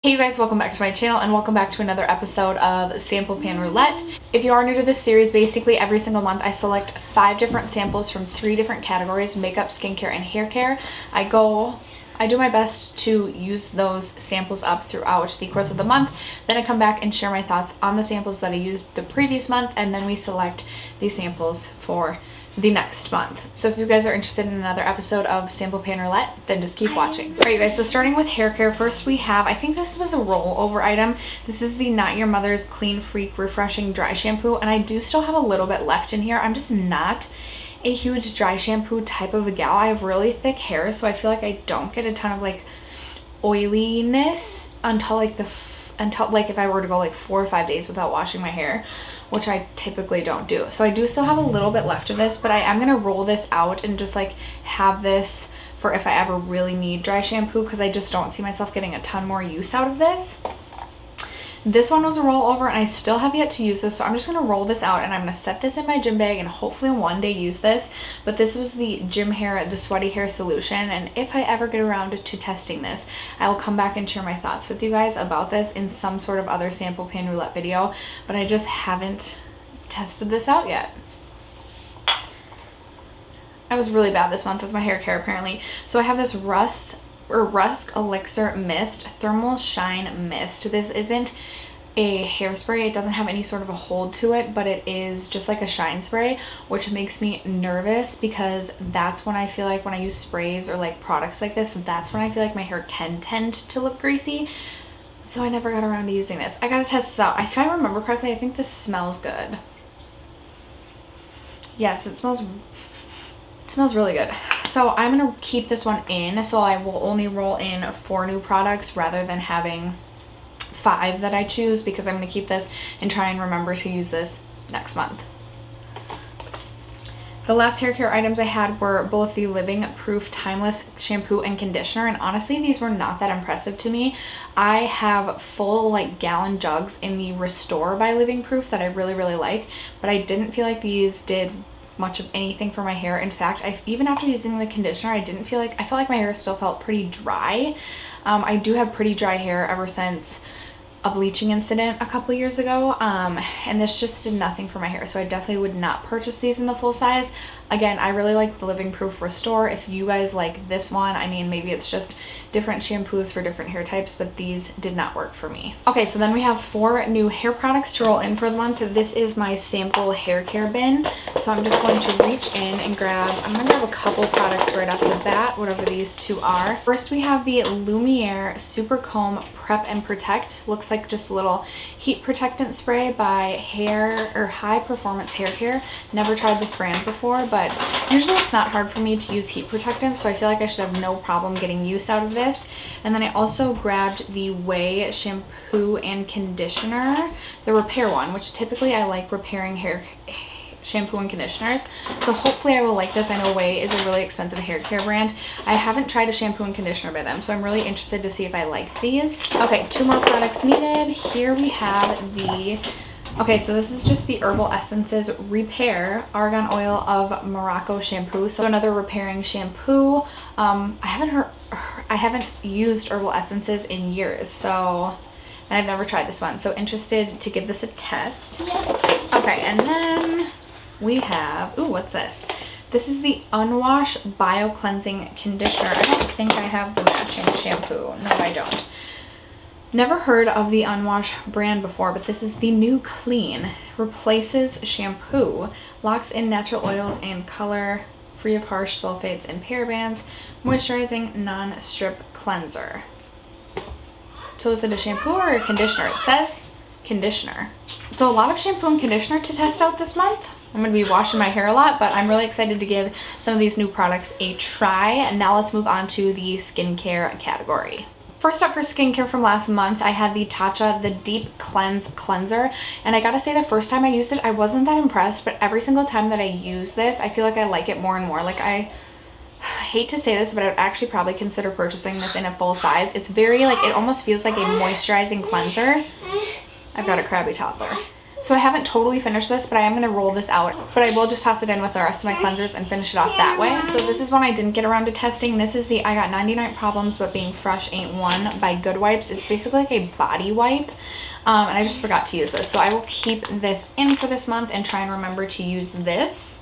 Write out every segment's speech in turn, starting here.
Hey you guys, welcome back to my channel and welcome back to another episode of Sample Pan Roulette. If you are new to this series, basically every single month I select 5 different samples from 3 different categories: makeup, skincare, and hair care. I do my best to use those samples up throughout the course of the month. Then I come back and share my thoughts on the samples that I used the previous month, and then we select the samples for the next month. So if you guys are interested in another episode of Sample Pan Roulette, then just keep watching. Alright you guys, so starting with hair care, first we have, I think this was a rollover item. This is the Not Your Mother's Clean Freak Refreshing Dry Shampoo, and I do still have a little bit left in here. I'm just not a huge dry shampoo type of a gal. I have really thick hair, so I feel like I don't get a ton of like oiliness until like if I were to go like 4 or 5 days without washing my hair, which I typically don't do. So I do still have a little bit left of this, but I am going to roll this out and just like have this for if I ever really need dry shampoo, because I just don't see myself getting a ton more use out of this. This one was a rollover and I still have yet to use this, so I'm just going to roll this out and I'm going to set this in my gym bag and hopefully one day use this. But this was the Gym Hair, the Sweaty Hair Solution, and if I ever get around to testing this, I will come back and share my thoughts with you guys about this in some sort of other Sample Pan Roulette video, but I just haven't tested this out yet. I was really bad this month with my hair care apparently. So I have this Rusk Elixir Mist Thermal Shine Mist. This isn't a hairspray. It doesn't have any sort of a hold to it, but it is just like a shine spray, which makes me nervous because that's when I feel like when I use sprays or like products like this, that's when I feel like my hair can tend to look greasy. So I never got around to using this. I gotta test this out. If I remember correctly, I think this smells good. Yes, it smells really good. So I'm gonna keep this one in, so I will only roll in 4 new products rather than having 5 that I choose, because I'm gonna keep this and try and remember to use this next month. The last hair care items I had were both the Living Proof Timeless Shampoo and Conditioner, and honestly these were not that impressive to me. I have full like gallon jugs in the Restore by Living Proof that I really like, but I didn't feel like these did much of anything for my hair. In fact, even after using the conditioner, I felt like my hair still felt pretty dry. I do have pretty dry hair ever since a bleaching incident a couple years ago, and this just did nothing for my hair, so I definitely would not purchase these in the full size. Again, I really like the Living Proof Restore. If you guys like this one, I mean, maybe it's just different shampoos for different hair types, but these did not work for me. Okay, so then we have 4 new hair products to roll in for the month. This is my sample hair care bin, so I'm just going to reach in and I'm gonna grab a couple products right off the bat, whatever these 2 are. First we have the Lumiere Super Comb Prep and Protect. Looks like just a little heat protectant spray by High Performance Hair Care. Never tried this brand before, but usually it's not hard for me to use heat protectant, so I feel like I should have no problem getting use out of this. And then I also grabbed the Way Shampoo and Conditioner, the Repair one, which typically I like repairing hair shampoo and conditioners, so hopefully I will like this. I know Way is a really expensive hair care brand. I haven't tried a shampoo and conditioner by them, so I'm really interested to see if I like these. Okay, 2 more products needed. Here we have okay, so this is just the Herbal Essences Repair Argan Oil of Morocco shampoo. So another repairing shampoo. I haven't used Herbal Essences in years, and I've never tried this one, so interested to give this a test. Okay, and then we have, ooh, what's this? This is the Unwash Bio Cleansing Conditioner. I don't think I have the matching shampoo. No, I don't. Never heard of the Unwash brand before, but this is the New Clean. Replaces shampoo, locks in natural oils and color, free of harsh sulfates and parabens, moisturizing non-strip cleanser. So is it a shampoo or a conditioner? It says conditioner. So a lot of shampoo and conditioner to test out this month. I'm going to be washing my hair a lot, but I'm really excited to give some of these new products a try. And now let's move on to the skincare category. First up for skincare from last month, I had the Tata, the Deep Cleanse Cleanser. And I gotta say, the first time I used it, I wasn't that impressed, but every single time that I use this, I feel like I like it more and more. Like, I hate to say this, but I would actually probably consider purchasing this in a full size. It's very, like, it almost feels like a moisturizing cleanser. I've got a crabby toddler. So I haven't totally finished this, but I am going to roll this out. But I will just toss it in with the rest of my cleansers and finish it off that way. So this is one I didn't get around to testing. This is the I Got 99 Problems But Being Fresh Ain't One by Good Wipes. It's basically like a body wipe. And I just forgot to use this. So I will keep this in for this month and try and remember to use this.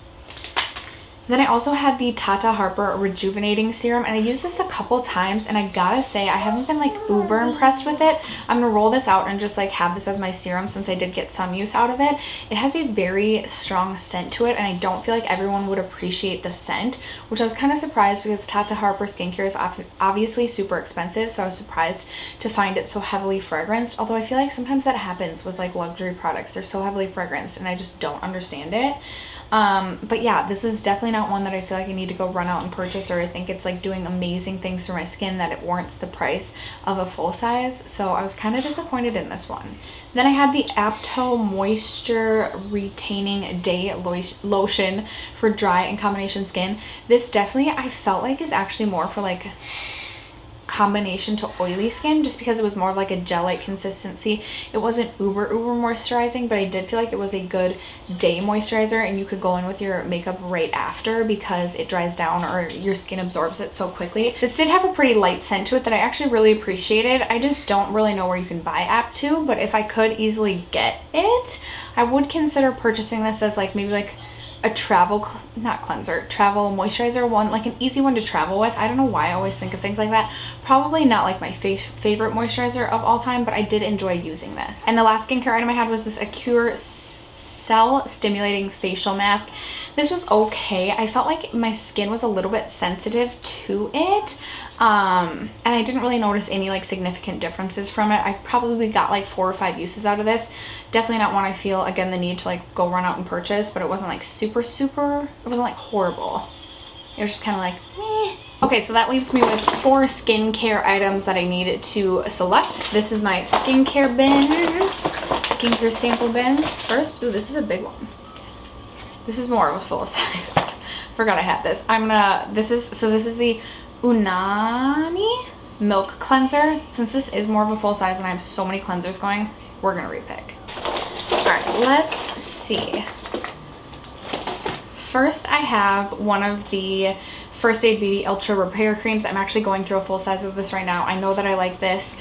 Then I also had the Tata Harper Rejuvenating Serum, and I used this a couple times, and I gotta say I haven't been like uber impressed with it. I'm gonna roll this out and just like have this as my serum since I did get some use out of it. It has a very strong scent to it, and I don't feel like everyone would appreciate the scent, which I was kind of surprised because Tata Harper skincare is obviously super expensive, so I was surprised to find it so heavily fragranced, although I feel like sometimes that happens with like luxury products. They're so heavily fragranced and I just don't understand it. But yeah, this is definitely not one that I feel like I need to go run out and purchase, or I think it's like doing amazing things for my skin that it warrants the price of a full size. So I was kind of disappointed in this one. Then I had the Apto Moisture Retaining Day Lotion for dry and combination skin. This definitely I felt like is actually more for like combination to oily skin, just because it was more of like a gel-like consistency. It wasn't uber moisturizing, but I did feel like it was a good day moisturizer, and you could go in with your makeup right after because it dries down or your skin absorbs it so quickly. This did have a pretty light scent to it that I actually really appreciated. I just don't really know where you can buy Apto, but if I could easily get it, I would consider purchasing this as like maybe like a travel moisturizer one, like an easy one to travel with. I don't know why I always think of things like that. Probably not like my favorite moisturizer of all time, but I did enjoy using this. And the last skincare item I had was this Acure Cell Stimulating Facial Mask. This was okay. I felt like my skin was a little bit sensitive to it. And I didn't really notice any like significant differences from it. I probably got like 4 or 5 uses out of this. Definitely not one I feel again the need to like go run out and purchase, but it wasn't like super, it wasn't like horrible. It was just kind of like, meh. Okay, so that leaves me with 4 skincare items that I needed to select. This is my skincare bin, skincare sample bin. First, ooh, this is a big one. This is more of a full size. Forgot I had this. This is the Unani Milk Cleanser. Since this is more of a full size and I have so many cleansers going, we're gonna repick. Alright, let's see. First I have one of the First Aid Beauty Ultra Repair Creams. I'm actually going through a full size of this right now. I know that I like this,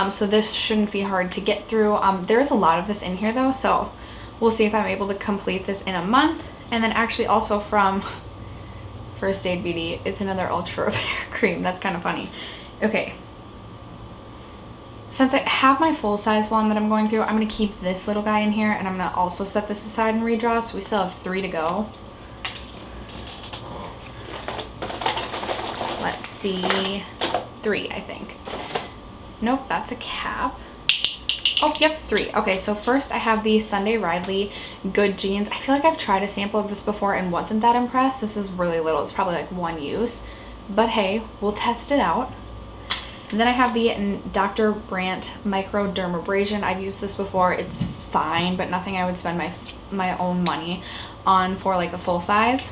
so this shouldn't be hard to get through. There's a lot of this in here though, so we'll see if I'm able to complete this in a month. And then actually also from First Aid Beauty, it's another Ultra Repair Cream. That's kind of funny. Okay. Since I have my full size one that I'm going through, I'm going to keep this little guy in here, and I'm going to also set this aside and redraw, so we still have 3 to go. Let's see. 3, I think. Nope, that's a cap. Oh, yep, 3. Okay, so first I have the Sunday Riley Good Jeans. I feel like I've tried a sample of this before and wasn't that impressed. This is really little. It's probably like 1 use. But hey, we'll test it out. And then I have the Dr. Brandt Microdermabrasion. I've used this before. It's fine, but nothing I would spend my own money on for like a full size.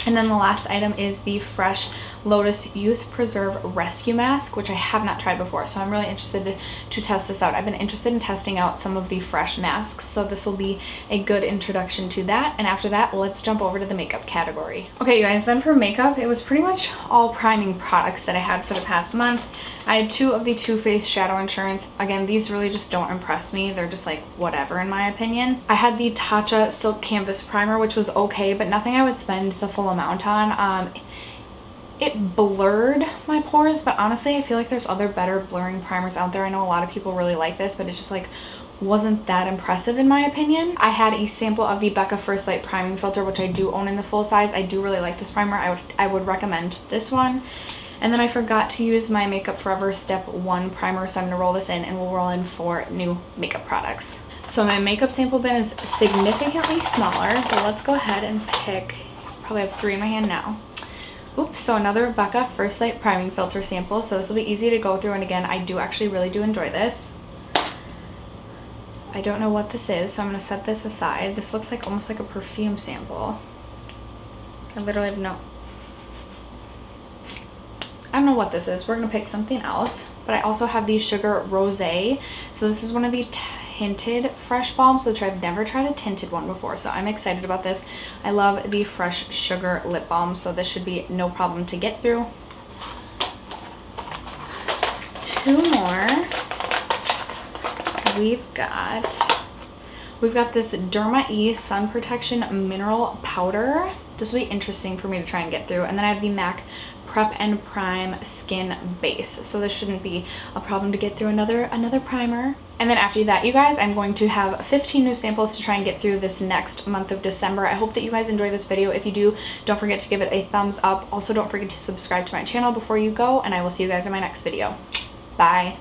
And then the last item is the Fresh Lotus Youth Preserve Rescue Mask, which I have not tried before, so I'm really interested to test this out. I've been interested in testing out some of the Fresh masks, so this will be a good introduction to that. And after that, let's jump over to the makeup category. Okay, you guys, then for makeup, it was pretty much all priming products that I had for the past month. I had 2 of the Too Faced Shadow Insurance. Again, these really just don't impress me. They're just like whatever in my opinion. I had the Tata Silk Canvas Primer, which was okay, but nothing I would spend the full amount on. It blurred my pores, but honestly I feel like there's other better blurring primers out there. I know a lot of people really like this, but it just like wasn't that impressive in my opinion. I had a sample of the Becca First Light Priming Filter, which I do own in the full size. I do really like this primer. I would recommend this one. And then I forgot to use my Makeup Forever Step 1 primer, so I'm going to roll this in and we'll roll in 4 new makeup products. So my makeup sample bin is significantly smaller, but let's go ahead and pick, probably have 3 in my hand now. Oops, so another Becca First Light Priming Filter sample, so this will be easy to go through, and again, I do actually really do enjoy this. I don't know what this is, so I'm going to set this aside. This looks like almost like a perfume sample. I literally have I don't know what this is. We're going to pick something else, but I also have the Sugar Rosé. So this is one of the tinted Fresh balms, which I've never tried a tinted one before, so I'm excited about this. I love the Fresh Sugar lip balm, so this should be no problem to get through. 2 more. We've got this Derma E Sun Protection Mineral Powder. This will be interesting for me to try and get through. And then I have the MAC Prep and Prime Skin Base. So this shouldn't be a problem to get through. Another primer. And then after that, you guys, I'm going to have 15 new samples to try and get through this next month of December. I hope that you guys enjoy this video. If you do, don't forget to give it a thumbs up. Also, don't forget to subscribe to my channel before you go, and I will see you guys in my next video. Bye.